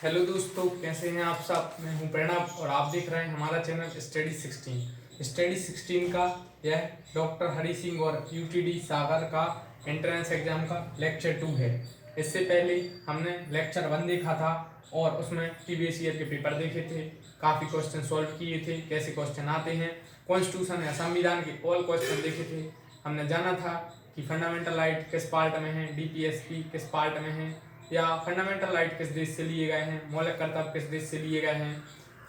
Hello दोस्तों, कैसे हैं आप सब। मैं हूं प्रणव और आप देख रहे हैं हमारा चैनल स्टडी 16 का यह डॉक्टर हरी सिंह और यूटीडी सागर का एंट्रेंस एग्जाम का लेक्चर 2 है। इससे पहले हमने लेक्चर 1 देखा था और उसमें प्रीवियस ईयर के पेपर देखे थे, काफ़ी क्वेश्चन सॉल्व किए थे, कैसे क्वेश्चन आते हैं, कॉन्स्टिट्यूशन या संविधान के ऑल क्वेश्चन देखे थे। हमने जाना था कि फंडामेंटल राइट किस पार्ट में है, डीपीएसपी किस पार्ट में है, या फंडामेंटल राइट किस देश से लिए गए हैं, मौलिक कर्तव्य किस देश से लिए गए हैं,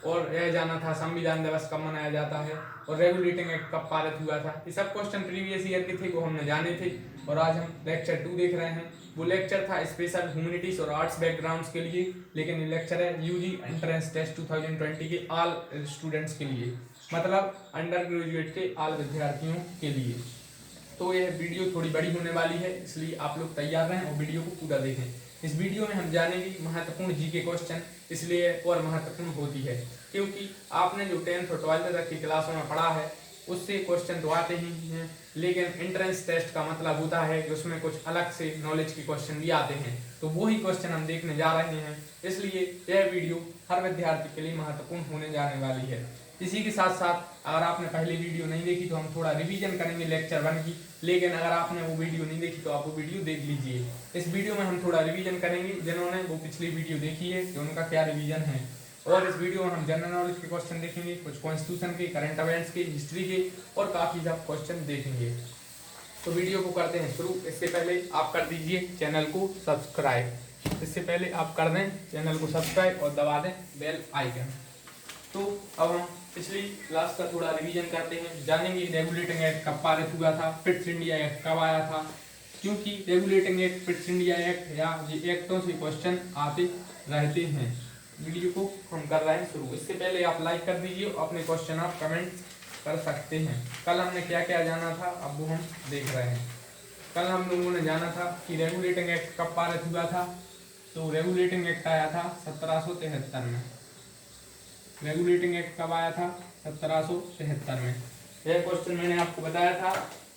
और यह जाना था संविधान दिवस कब मनाया जाता है और रेगुलेटिंग एक्ट कब पारित हुआ था। ये सब क्वेश्चन प्रीवियस ईयर के थे, वो हमने जाने थे। और आज हम लेक्चर 2 देख रहे हैं। वो लेक्चर था स्पेशल ह्यूमैनिटीज और आर्ट्स बैकग्राउंड्स के लिए, लेकिन ये लेक्चर है यूजी एंट्रेंस टेस्ट 2020 के ऑल स्टूडेंट्स के लिए, मतलब अंडर ग्रेजुएट के ऑल विद्यार्थियों के लिए। तो यह वीडियो थोड़ी बड़ी होने वाली है, इसलिए आप लोग तैयार रहें और वीडियो को पूरा देखें। इस वीडियो में हम जानेंगे महत्वपूर्ण जीके क्वेश्चन, इसलिए और महत्वपूर्ण होती है क्योंकि आपने जो 10th और 12th तक की क्लासों में पढ़ा है उससे क्वेश्चन तो आते ही हैं, लेकिन एंट्रेंस टेस्ट का मतलब होता है कि उसमें कुछ अलग से नॉलेज के क्वेश्चन भी आते हैं, तो वही क्वेश्चन हम देखने जा रहे हैं। इसलिए यह वीडियो हर विद्यार्थी के लिए महत्वपूर्ण होने जाने वाली है। इसी के साथ साथ अगर आपने पहले वीडियो नहीं देखी तो हम थोड़ा रिवीजन करेंगे लेक्चर 1 की, लेकिन अगर आपने वो वीडियो नहीं देखी तो आप वो वीडियो देख लीजिए। इस वीडियो में हम थोड़ा रिवीजन करेंगे, जिन्होंने वो पिछली वीडियो देखी है कि उनका क्या रिवीजन है। और इस वीडियो में हम जनरल नॉलेज के क्वेश्चन देखेंगे, कुछ कॉन्स्टिट्यूशन के, करंट अफेयर्स के, हिस्ट्री के और काफ़ी सब क्वेश्चन देखेंगे। तो वीडियो को करते हैं शुरू। इससे पहले आप कर दीजिए चैनल को सब्सक्राइब। इससे पहले आप कर दें चैनल को सब्सक्राइब और दबा दें बेल आइकन। तो अब हम पिछली क्लास का थोड़ा रिवीजन करते हैं, जानेंगे रेगुलेटिंग एक्ट कब पारित हुआ था, फिट्स इंडिया एक्ट कब आया था, क्योंकि regulating act, fits India act या ये एक्टों से क्वेश्चन आते रहते हैं। वीडियो को हम कर रहे हैं शुरू। इससे पहले आप लाइक कर दीजिए, अपने क्वेश्चन आप कमेंट कर सकते हैं। कल हमने क्या क्या जाना था अब वो हम देख रहे हैं। कल हम लोगों ने जाना था कि रेगुलेटिंग एक्ट कब पारित हुआ था, तो रेगुलेटिंग एक्ट आया था 1773 में। रेगुलेटिंग एक्ट कब आया था? 1773 में। यह क्वेश्चन मैंने आपको बताया था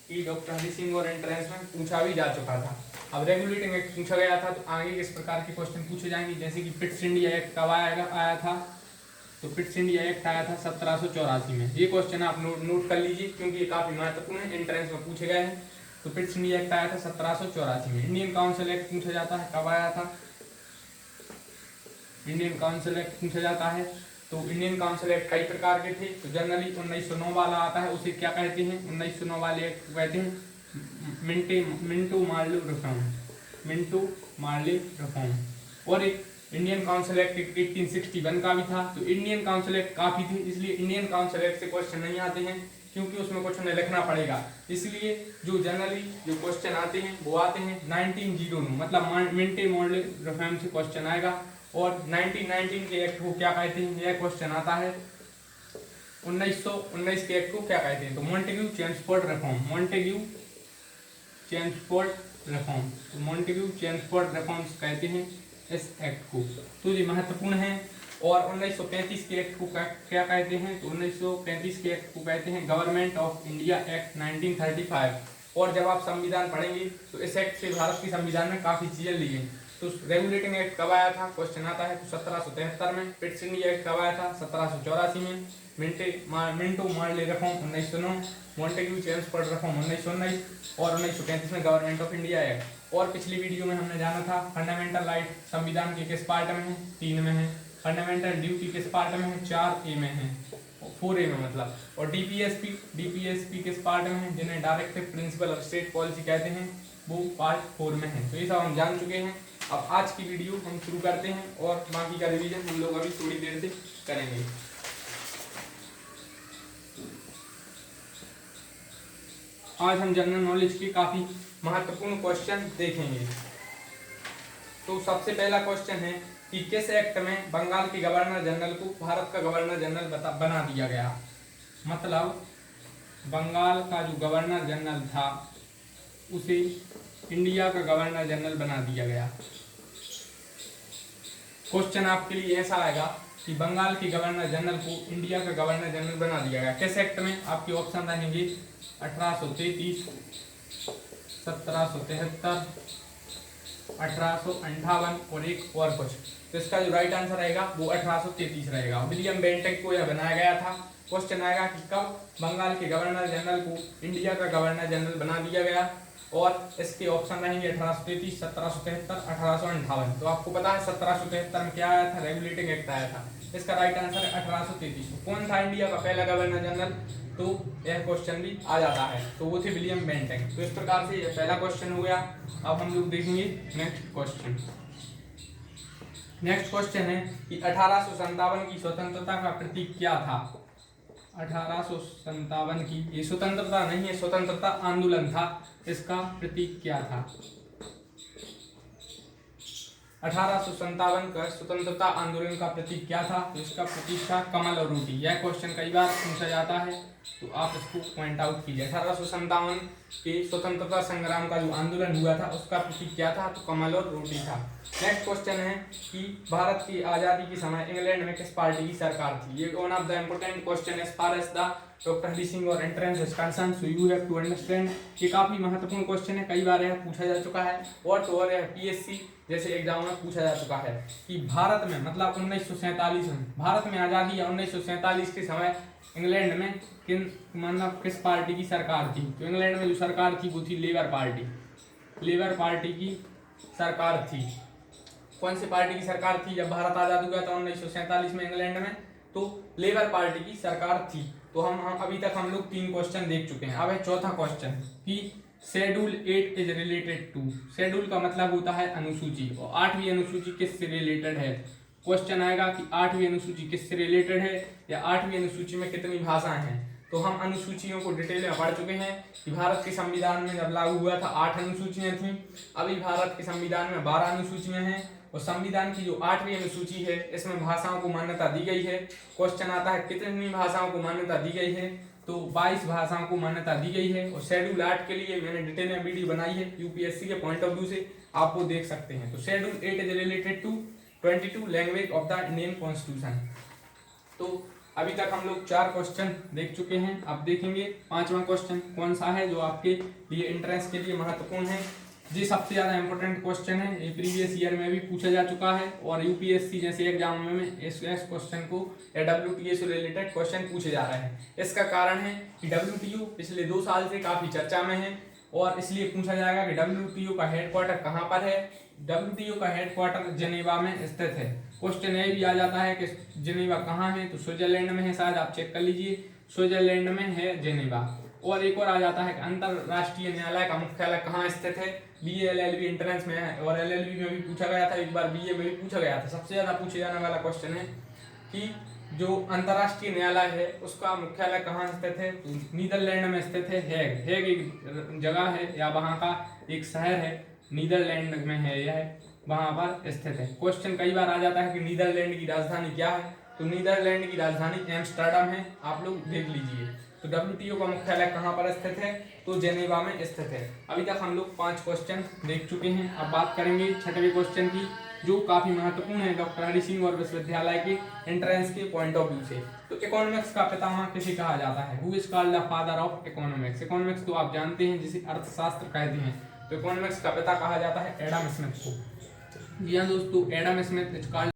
कि डॉक्टर हरी सिंह और एंट्रेंस में पूछा भी जा चुका था। अब रेगुलेटिंग एक्ट पूछा गया था तो आगे किस प्रकार के क्वेश्चन पूछे जाएंगे, जैसे कि फिट्स इंडिया एक्ट कब आया था, तो फिट्स इंडिया एक्ट आया था 1784 में। ये क्वेश्चन आप नोट कर लीजिए क्योंकि ये काफी महत्वपूर्ण है, एंट्रेंस में पूछे गए हैं। तो फिट्स इंडिया एक्ट आया था 1784 में। इंडियन काउंसिल एक्ट पूछा जाता है कब आया था, इंडियन काउंसिल एक्ट पूछा जाता है। तो इंडियन काउंसिल एक्ट कई प्रकार के थे, तो जनरली 1909 वाला आता है, उसे क्या कहते हैं? 1909 वाले एक्ट को कहते हैं Minto Morley reform, Minto Morley reform. और एक इंडियन काउंसिल एक्ट 1861 का भी था। तो इंडियन काउंसिल एक्ट काफी थे, इसलिए इंडियन काउंसिल एक्ट से क्वेश्चन नहीं आते हैं क्योंकि उसमें कुछ हमें लिखना पड़ेगा। इसलिए जो जनरली जो क्वेश्चन आते हैं वो आते हैं 1909, मतलब मिंटो मार्ले रिफॉर्म से क्वेश्चन आएगा। और 1919 के एक्ट को क्या कहते हैं, यह क्वेश्चन आता है। 1919 के एक्ट को क्या कहते हैं, तो Montagu Chelmsford reform, Montagu Chelmsford reform, तो मॉन्टेग्यू चेम्सफोर्ड रिफॉर्म्स कहते हैं इस एक्ट को। तो ये महत्वपूर्ण है। और 1935 के एक्ट को क्या कहते हैं, तो 1935 के एक्ट को कहते हैं गवर्नमेंट ऑफ इंडिया एक्ट 1935। और जब आप संविधान पढ़ेंगे तो इस एक्ट से भारत के संविधान में काफी चीजें ली गई। तो रेगुलेटिंग एक्ट कब आया था, क्वेश्चन आता है, तो 1773 में। फिट्स इंडिया एक्ट कब आया था? 1784 में। Minto Morley reform 1909, Montagu Chelmsford reform 1919 और 1935 में गवर्नमेंट ऑफ इंडिया एक्ट। और पिछली वीडियो में हमने जाना था फंडामेंटल राइट संविधान के किस पार्ट में है? 3 में है। फंडामेंटल ड्यूटी किस पार्ट में है? 4A में है, 4A में मतलब। और डीपीएसपी किस पार्ट में है? जिन्हें directive principle of state policy कहते हैं, वो पार्ट 4 में है। तो ये सब हम जान चुके हैं। अब आज की वीडियो हम शुरू करते हैं और बाकी का रिवीजन हम लोग अभी थोड़ी देर से करेंगे। आज हम जनरल नॉलेज के काफी महत्वपूर्ण क्वेश्चन देखेंगे। तो सबसे पहला क्वेश्चन है कि किस एक्ट में बंगाल के गवर्नर जनरल को भारत का गवर्नर जनरल बना दिया गया। मतलब बंगाल का जो गवर्नर जनरल था उसे इंडिया का गवर्नर जनरल बना दिया गया। क्वेश्चन आपके लिए ऐसा आएगा कि बंगाल के गवर्नर जनरल को इंडिया का गवर्नर जनरल बना दिया गया किस एक्ट में? आपके ऑप्शन रहेंगे 1833, 1773, 1858 और एक और कुछ। तो इसका जो राइट आंसर रहेगा वो 1833 रहेगा। विलियम बेंटिक को यह बनाया गया था। क्वेश्चन आएगा कि कब बंगाल के गवर्नर जनरल को इंडिया का गवर्नर जनरल बना दिया गया, और इसके ऑप्शन रहेंगे 1833, 1773, 1858। तो आपको पता है 1773 में क्या आया था, रेगुलेटिंग एक्ट आया था। इसका राइट आंसर है 1833। कौन था इंडिया का पहला गवर्नर जनरल, तो यह क्वेश्चन भी आ जाता है, तो वो थे विलियम बेंटिक। तो इस प्रकार से यह पहला क्वेश्चन हो गया। अब हम लोग देखेंगे नेक्स्ट क्वेश्चन। नेक्स्ट क्वेश्चन है कि 1857 की स्वतंत्रता का प्रतीक क्या था। 1857 की, ये स्वतंत्रता नहीं है, स्वतंत्रता आंदोलन था। इसका प्रतीक क्या था। 1857 का स्वतंत्रता आंदोलन का प्रतीक क्या था, तो इसका प्रतीक था कमल और रोटी। यह क्वेश्चन कई बार पूछा जाता है, तो आप इसको पॉइंट आउट कीजिए। 1857 के स्वतंत्रता संग्राम का जो आंदोलन हुआ था उसका प्रतीक क्या था, तो कमल और रोटी था। नेक्स्ट क्वेश्चन है कि भारत की आज़ादी के समय इंग्लैंड में किस पार्टी की सरकार थी। ये one of the important question as far as the doctor Hari Singh और entrance is concern, so you have to understand. ये काफी महत्वपूर्ण क्वेश्चन है, कई बार यह पूछा जा चुका है, और तो और यह पीएससी जैसे एग्जाम में पूछा जा चुका है कि भारत में मतलब 1947 में, भारत में आज़ादी या 1947 के समय इंग्लैंड में किस पार्टी की सरकार थी। तो इंग्लैंड में जो सरकार थी वो थी लेबर पार्टी। लेबर पार्टी की सरकार थी। कौन सी पार्टी की सरकार थी जब भारत आजाद हुआ था 1947 में इंग्लैंड में, तो लेबर पार्टी की सरकार थी। तो हम अभी तक हम लोग 3 क्वेश्चन देख चुके हैं। अब है चौथा क्वेश्चन कि schedule 8 is related to. Schedule का मतलब होता है अनुसूची, और 8वीं अनुसूची किससे रिलेटेड है। क्वेश्चन आएगा कि 8वीं अनुसूची किससे रिलेटेड है, या 8वीं अनुसूची में कितनी भाषाएं हैं। तो हम अनुसूचियों को डिटेल में पढ़ चुके हैं कि भारत के संविधान में जब लागू हुआ था 8 अनुसूचियां थीं। अभी भारत के संविधान में 12 अनुसूचियां हैं, और संविधान की जो 8वीं अनुसूची है इसमें भाषाओं को मान्यता दी गई है। क्वेश्चन आता है कितनी भाषाओं को मान्यता दी गई है, तो 22 भाषाओं को मान्यता दी गई है। और शेड्यूल 8 के लिए मैंने डिटेल में वीडियो बनाई है यूपीएससी के पॉइंट ऑफ व्यू से, आप वो देख सकते हैं। तो schedule 8 is related to 22 language of the Indian constitution. तो अभी तक हम लोग 4 क्वेश्चन देख चुके हैं। अब देखेंगे 5वां क्वेश्चन कौन सा है जो आपके लिए एंट्रेंस के लिए महत्वपूर्ण है। ये सबसे ज़्यादा इंपॉर्टेंट क्वेश्चन है, ये प्रीवियस ईयर में भी पूछा जा चुका है, और यूपीएससी जैसे एग्जाम में इस क्वेश्चन को या WTO से रिलेटेड क्वेश्चन पूछे जा रहे हैं। इसका कारण है कि WTO पिछले 2 साल से काफ़ी चर्चा में है, और इसलिए पूछा जाएगा कि WTO का हेडक्वार्टर कहाँ पर है। WTO का हेडक्वार्टर जेनेवा में स्थित है। क्वेश्चन ये भी आ जाता है कि जेनेवा कहाँ है, तो स्विट्जरलैंड में है, शायद आप चेक कर लीजिए, स्विट्जरलैंड में है जेनेवा। और एक और आ जाता है कि अंतरराष्ट्रीय न्यायालय का मुख्यालय कहाँ स्थित है। BA LLB एंट्रेंस में है, और LLB में भी पूछा गया था, एक बार BA में भी पूछा गया था। सबसे ज़्यादा पूछे जाने वाला क्वेश्चन है कि जो अंतरराष्ट्रीय न्यायालय है उसका मुख्यालय कहाँ स्थित है, तो नीदरलैंड में स्थित है। हेग एक जगह है या वहाँ का एक शहर है, नीदरलैंड में है यह, वहाँ पर स्थित है। क्वेश्चन कई बार आ जाता है कि नीदरलैंड की राजधानी क्या है, तो नीदरलैंड की राजधानी एम्स्टर्डम है, आप लोग देख लीजिए। तो WTO का मुख्यालय कहाँ पर स्थित है, तो जेनेवा में स्थित है। अभी तक हम लोग 5 क्वेश्चन देख चुके हैं। अब बात करेंगे 6वें क्वेश्चन की, जो काफी महत्वपूर्ण है डॉक्टर हरि सिंह और विश्वविद्यालय के एंट्रेंस के पॉइंट ऑफ व्यू से। तो इकोनॉमिक्स का पितामह किसे कहा जाता है, who is called the father of economics. Economics तो आप जानते हैं जिसे अर्थशास्त्र कहते हैं, तो इकोनॉमिक्स का पिता कहा जाता है एडम स्मिथ को। जी हाँ दोस्तों, एडम स्मिथ इज कॉल्ड